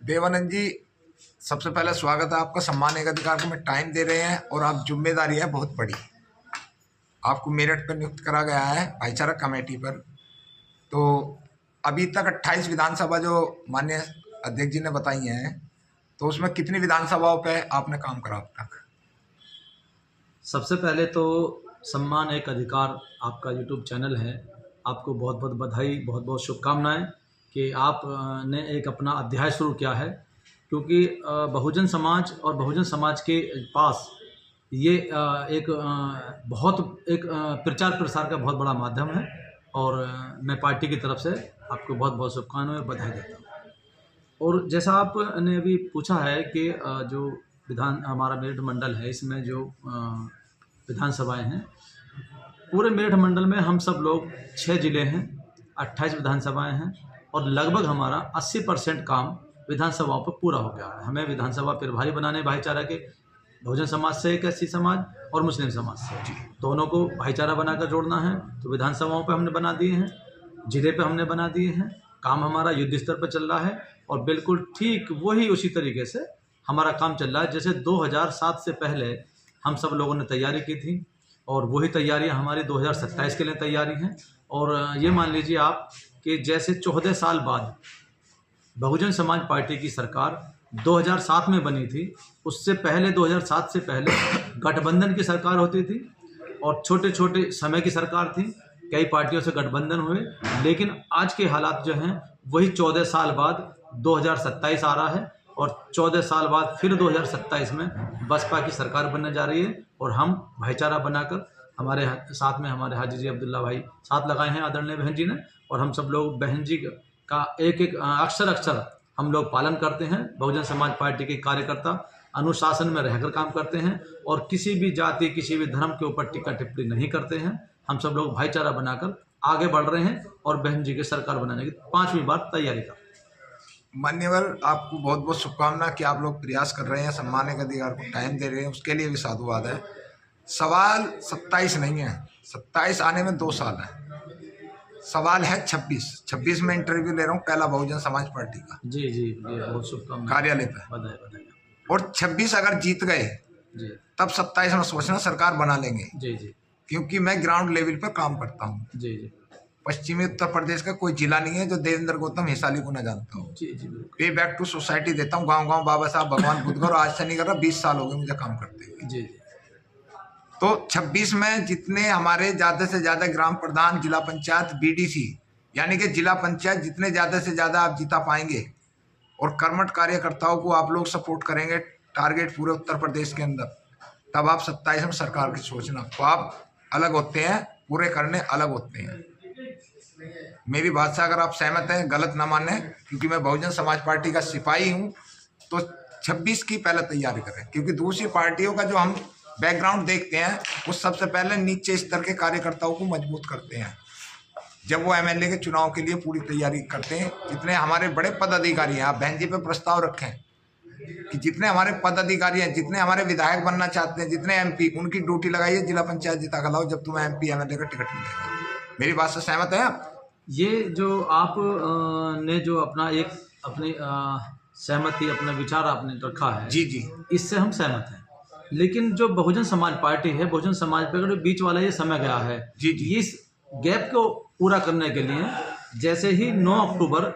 देवानंद जी, सबसे पहले स्वागत है आपका। सम्मान एक अधिकार को में टाइम दे रहे हैं और आप जिम्मेदारी है बहुत बड़ी, आपको मेरठ पर नियुक्त करा गया है भाईचारा कमेटी पर। तो अभी तक 28 विधानसभा जो माननीय अध्यक्ष जी ने बताई हैं, तो उसमें कितनी विधानसभाओं पे आपने काम करा अब तक? सबसे पहले तो सम्मान एक अधिकार आपका यूट्यूब चैनल है, आपको बहुत बहुत बधाई, बहुत बहुत शुभकामनाएं कि आप ने एक अपना अध्याय शुरू किया है। क्योंकि बहुजन समाज और बहुजन समाज के पास ये एक प्रचार प्रसार का बहुत बड़ा माध्यम है और मैं पार्टी की तरफ से आपको बहुत बहुत शुभकामनाएं, बधाई देता हूँ। और जैसा आपने अभी पूछा है कि जो हमारा मेरठ मंडल है, इसमें जो विधानसभाएं हैं, पूरे मेरठ मंडल में हम सब लोग 6 जिले हैं, 28 विधानसभाएं हैं और लगभग हमारा 80% काम विधानसभाओं पर पूरा हो गया है। हमें विधानसभा प्रभारी बनाने भाईचारा के बहुजन समाज से, एक एससी समाज और मुस्लिम समाज से, दोनों को भाईचारा बनाकर जोड़ना है। तो विधानसभाओं पे हमने बना दिए हैं, जिले पे हमने बना दिए हैं। काम हमारा युद्ध स्तर पर चल रहा है और बिल्कुल ठीक वही उसी तरीके से हमारा काम चल रहा है जैसे 2007 से पहले हम सब लोगों ने तैयारी की थी, और वही तैयारियां हमारी 2027 के लिए तैयारी हैं। और ये मान लीजिए आप कि जैसे 14 साल बाद बहुजन समाज पार्टी की सरकार 2007 में बनी थी, उससे पहले 2007 से पहले गठबंधन की सरकार होती थी और छोटे छोटे समय की सरकार थी, कई पार्टियों से गठबंधन हुए। लेकिन आज के हालात जो हैं वही 14 साल बाद 2027 आ रहा है और 14 साल बाद फिर 2027 में बसपा की सरकार बनने जा रही है। और हम भाईचारा बनाकर, हमारे साथ में हमारे हाजी जी अब्दुल्ला भाई साथ लगाए हैं आदरणीय बहन जी ने, और हम सब लोग बहन जी का एक एक अक्षर हम लोग पालन करते हैं। बहुजन समाज पार्टी के कार्यकर्ता अनुशासन में रहकर काम करते हैं और किसी भी जाति, किसी भी धर्म के ऊपर टिक्का टिप्पणी नहीं करते हैं। हम सब लोग भाईचारा बनाकर आगे बढ़ रहे हैं और बहन जी की सरकार बनाने की 5वीं बार तैयारी कर। मान्यवर, आपको बहुत बहुत शुभकामना कि आप लोग प्रयास कर रहे हैं, सम्मान एक अधिकार को टाइम दे रहे हैं, उसके लिए भी साधुवाद है। सवाल 27 नहीं है, 27 आने में 2 साल है। सवाल है 26 में इंटरव्यू ले रहा हूँ, पहला बहुजन समाज पार्टी का। जी जी जी, बहुत शुभकामनाएं, कार्यालय पे। बधाई बधाई। और 26 अगर जीत गए जी, तब 27 में सोचना सरकार बना लेंगे। जी जी, क्योंकि मैं ग्राउंड लेवल पर काम करता हूँ। जी जी, पश्चिमी उत्तर प्रदेश का कोई जिला नहीं है जो देवेंद्र गौतम हिसाली को न जानता हूँ। जी जी, पे बैक टू सोसाइटी देता हूँ, गांव गांव बाबा साहब भगवान बुद्ध और आज से नहीं कर रहा, 20 साल हो गए मुझे काम करते हुए। जी जी। तो 26 में जितने हमारे ज़्यादा से ज़्यादा ग्राम प्रधान, जिला पंचायत, बीडीसी, यानी कि जिला पंचायत जितने ज़्यादा से ज़्यादा आप जीता पाएंगे और कर्मठ कार्यकर्ताओं को आप लोग सपोर्ट करेंगे, टारगेट पूरे उत्तर प्रदेश के अंदर, तब आप 27 में सरकार की सोचना। तो आप अलग होते हैं, पूरे करने अलग होते हैं। मेरी बात से अगर आप सहमत हैं, गलत ना माने, क्योंकि मैं बहुजन समाज पार्टी का सिपाही हूं। तो 26 की पहले तैयारी करें, क्योंकि दूसरी पार्टियों का जो हम बैकग्राउंड देखते हैं वो सबसे पहले नीचे स्तर के कार्यकर्ताओं को मजबूत करते हैं। जब वो एमएलए के चुनाव के लिए पूरी तैयारी करते हैं, जितने हमारे बड़े पदाधिकारी हैं, आप बहन जी पे प्रस्ताव रखें कि जितने हमारे पदाधिकारी हैं, जितने हमारे विधायक बनना चाहते हैं, जितने एमपी, उनकी ड्यूटी लगाइए, जिला पंचायत जिता कर लाओ, जब तुम्हें एमपी एमएलए का टिकट मिलेगा। मेरी बात से सहमत है आप? ये जो आप ने जो अपना एक अपनी सहमति, अपना विचार आपने रखा है, जी जी, इससे हम सहमत हैं। लेकिन जो बहुजन समाज पार्टी है, बहुजन समाज पार्टी का बीच वाला ये समय गया है, जी जी, इस गैप को पूरा करने के लिए जैसे ही 9 अक्टूबर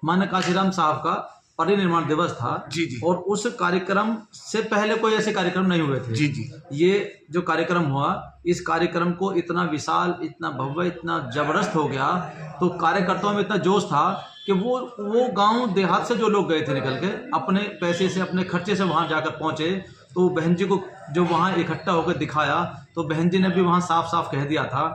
माननीय काशीराम साहब का परिनिर्वाण दिवस था, जी जी, और उस कार्यक्रम से पहले कोई ऐसे कार्यक्रम नहीं हुए थे। जी जी, ये जो कार्यक्रम हुआ, इस कार्यक्रम को इतना विशाल, इतना भव्य, इतना जबरदस्त हो गया, तो कार्यकर्ताओं में इतना जोश था कि वो गांव देहात से जो लोग गए थे निकल के, अपने पैसे से, अपने खर्चे से वहां जाकर पहुंचे, तो बहन जी को जो वहां इकट्ठा होकर दिखाया, तो बहन जी ने भी वहां साफ साफ कह दिया था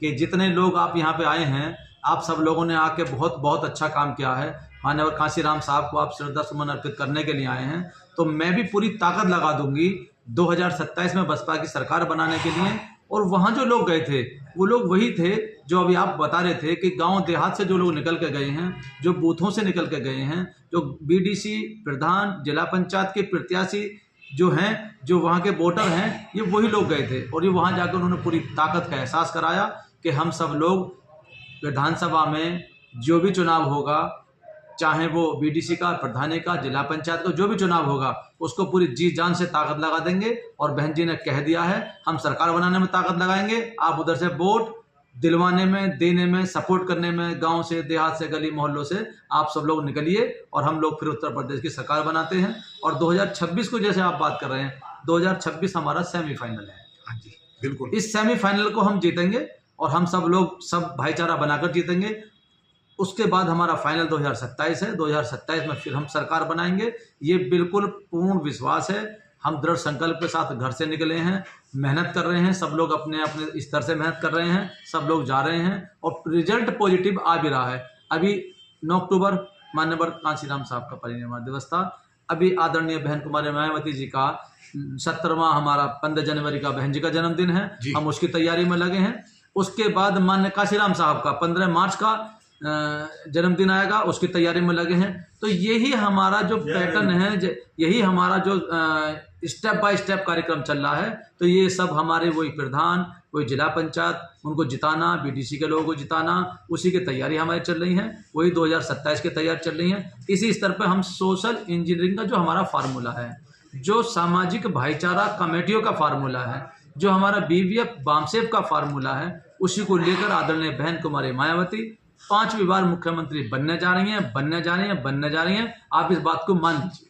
कि जितने लोग आप यहाँ पे आए हैं, आप सब लोगों ने आके बहुत बहुत अच्छा काम किया है। माननीय काशीराम साहब को आप श्रद्धा सुमन अर्पित करने के लिए आए हैं, तो मैं भी पूरी ताकत लगा दूंगी 2027 में बसपा की सरकार बनाने के लिए। और वहाँ जो लोग गए थे, वो लोग वही थे जो अभी आप बता रहे थे कि गांव देहात से जो लोग निकल के गए हैं, जो बूथों से निकल के गए हैं, जो बीडीसी, प्रधान, जिला पंचायत के प्रत्याशी जो हैं, जो वहाँ के वोटर हैं, ये वही लोग गए थे। और ये वहाँ जाकर उन्होंने पूरी ताकत का एहसास कराया कि हम सब लोग विधानसभा में जो भी चुनाव होगा चाहे वो बीडीसी का, प्रधानी का, जिला पंचायत का, जो भी चुनाव होगा उसको पूरी जी जान से ताकत लगा देंगे। और बहन जी ने कह दिया है हम सरकार बनाने में ताकत लगाएंगे, आप उधर से वोट दिलवाने में, देने में, सपोर्ट करने में, गांव से, देहात से, गली मोहल्लों से आप सब लोग निकलिए और हम लोग फिर उत्तर प्रदेश की सरकार बनाते हैं। और 2026 को जैसे आप बात कर रहे हैं, 2026 हमारा सेमीफाइनल है। हाँ जी, बिल्कुल। इस सेमीफाइनल को हम जीतेंगे और हम सब लोग सब भाईचारा बनाकर जीतेंगे। उसके बाद हमारा फाइनल 2027 है। 2027 में फिर हम सरकार बनाएंगे, ये बिल्कुल पूर्ण विश्वास है। हम दृढ़ संकल्प के साथ घर से निकले हैं, मेहनत कर रहे हैं, सब लोग अपने अपने स्तर से मेहनत कर रहे हैं, सब लोग जा रहे हैं और रिजल्ट पॉजिटिव आ भी रहा है। अभी 9 अक्टूबर माननीय कांशीराम साहब का परिनिर्वाण दिवस था। अभी आदरणीय बहन कुमारी मायावती जी का 17वां, हमारा 15 जनवरी का बहन जी का जन्मदिन है, हम उसकी तैयारी में लगे हैं। उसके बाद माननीय कांशीराम साहब का 15 मार्च का जन्मदिन आएगा, उसकी तैयारी में लगे हैं। तो यही हमारा जो पैटर्न है, यही हमारा जो स्टेप बाय स्टेप कार्यक्रम चल रहा है। तो ये सब हमारे वही प्रधान, वही जिला पंचायत, उनको जिताना, बीडीसी के लोगों को जिताना, उसी की तैयारी हमारी चल रही है। वही 2027 की तैयारी चल रही है। इसी स्तर पर हम सोशल इंजीनियरिंग का जो हमारा फार्मूला है, जो सामाजिक भाईचारा कमेटियों का फार्मूला है, जो हमारा बीवीएफ बामसेफ का फार्मूला है, उसी को लेकर आदरणीय बहन कुमारी मायावती 5वीं बार मुख्यमंत्री बनने जा रही हैं। आप इस बात को मान लीजिए।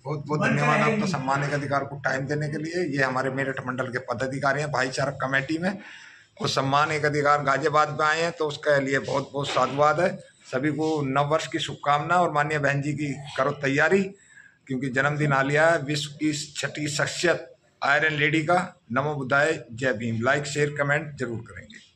बहुत बहुत धन्यवाद आपका सम्मान के अधिकार को टाइम देने के लिए। ये हमारे मेरठ मंडल के पदाधिकारी हैं भाईचारा कमेटी में, और सम्मान एक अधिकार गाजियाबाद में आए हैं, तो उसके लिए बहुत बहुत साधुवाद है। सभी को नव वर्ष की शुभकामना, और माननीय बहन जी की करो तैयारी, क्योंकि जन्मदिन आ लिया है। विश्व की 6ठी शख्सियत आयरन लेडी का। नमो बुद्धाय, जय भीम। लाइक शेयर कमेंट जरूर करेंगे।